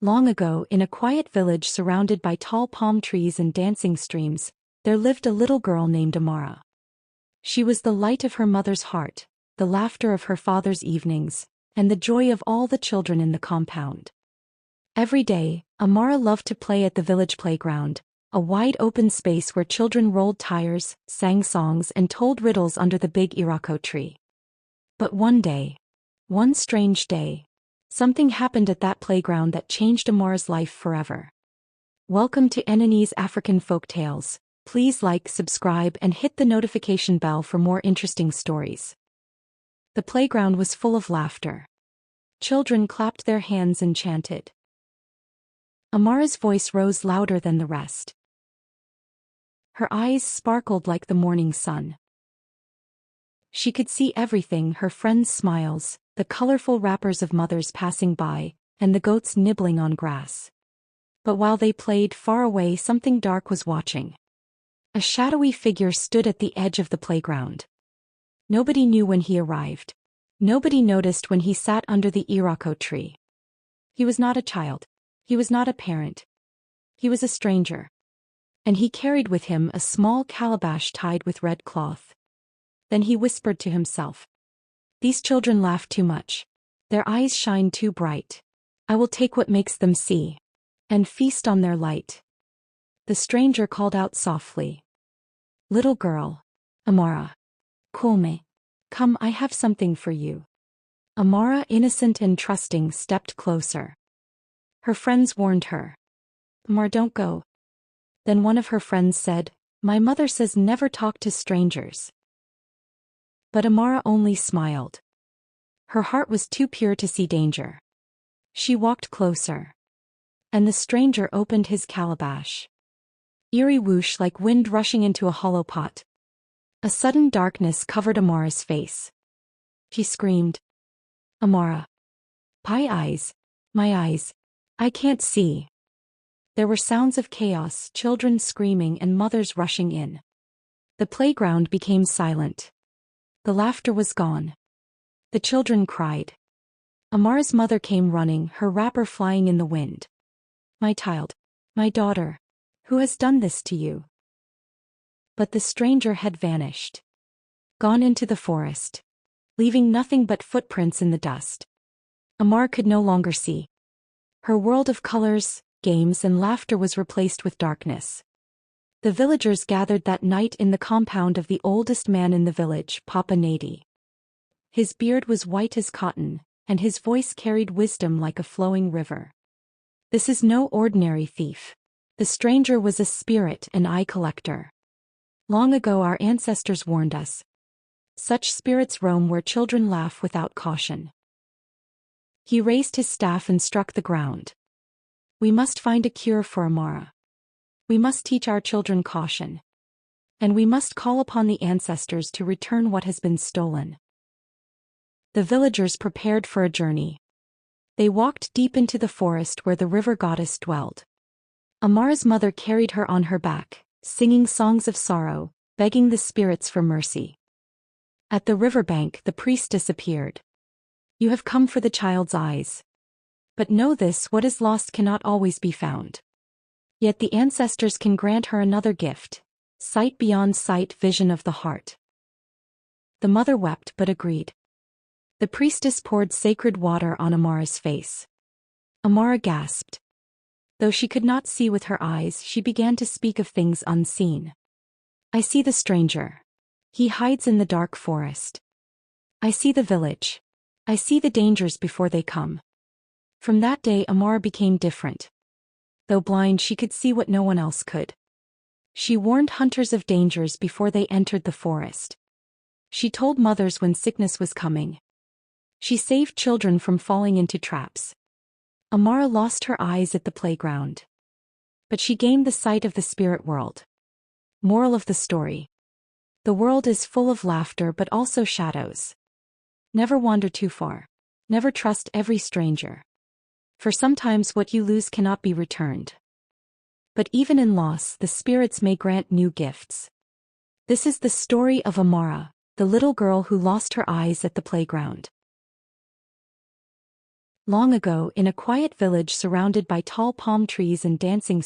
Long ago, in a quiet village surrounded by tall palm trees and dancing streams, there lived a little girl named Amara. She was the light of her mother's heart, the laughter of her father's evenings, and the joy of all the children in the compound. Every day, Amara loved to play at the village playground, a wide open space where children rolled tires, sang songs, and told riddles under the big irako tree. But one strange day, something happened at that playground that changed Amara's life forever. Welcome to Enani's African Folktales. Please like, subscribe, and hit the notification bell for more interesting stories. The playground was full of laughter. Children clapped their hands and chanted. Amara's voice rose louder than the rest. Her eyes sparkled like the morning sun. She could see everything: her friends' smiles, the colorful wrappers of mothers passing by, and the goats nibbling on grass. But while they played, far away something dark was watching. A shadowy figure stood at the edge of the playground. Nobody knew when he arrived. Nobody noticed when he sat under the irako tree. He was not a child. He was not a parent. He was a stranger. And he carried with him a small calabash tied with red cloth. Then he whispered to himself, "These children laugh too much. Their eyes shine too bright. I will take what makes them see, and feast on their light." The stranger called out softly, "Little girl, Amara. Kulme. Come, I have something for you." Amara, innocent and trusting, stepped closer. Her friends warned her, "Amara, don't go." Then one of her friends said, "My mother says never talk to strangers." But Amara only smiled. Her heart was too pure to see danger. She walked closer. And the stranger opened his calabash. Eerie whoosh, like wind rushing into a hollow pot. A sudden darkness covered Amara's face. She screamed, "Amara. My eyes. My eyes. I can't see." There were sounds of chaos, children screaming and mothers rushing in. The playground became silent. The laughter was gone. The children cried. Amara's mother came running, her wrapper flying in the wind. "My child. My daughter. Who has done this to you?" But the stranger had vanished. Gone into the forest. Leaving nothing but footprints in the dust. Amara could no longer see. Her world of colors, games, and laughter was replaced with darkness. The villagers gathered that night in the compound of the oldest man in the village, Papa Nadi. His beard was white as cotton, and his voice carried wisdom like a flowing river. "This is no ordinary thief. The stranger was a spirit, an eye collector. Long ago our ancestors warned us. Such spirits roam where children laugh without caution." He raised his staff and struck the ground. "We must find a cure for Amara. We must teach our children caution. And we must call upon the ancestors to return what has been stolen." The villagers prepared for a journey. They walked deep into the forest where the river goddess dwelled. Amara's mother carried her on her back, singing songs of sorrow, begging the spirits for mercy. At the riverbank, the priestess appeared. "You have come for the child's eyes. But know this: what is lost cannot always be found. Yet the ancestors can grant her another gift: sight beyond sight, vision of the heart." The mother wept but agreed. The priestess poured sacred water on Amara's face. Amara gasped. Though she could not see with her eyes, she began to speak of things unseen. "I see the stranger. He hides in the dark forest. I see the village. I see the dangers before they come." From that day Amara became different. Though blind, she could see what no one else could. She warned hunters of dangers before they entered the forest. She told mothers when sickness was coming. She saved children from falling into traps. Amara lost her eyes at the playground. But she gained the sight of the spirit world. Moral of the story: the world is full of laughter but also shadows. Never wander too far. Never trust every stranger. For sometimes what you lose cannot be returned. But even in loss, the spirits may grant new gifts. This is the story of Amara, the little girl who lost her eyes at the playground. Long ago, in a quiet village surrounded by tall palm trees and dancing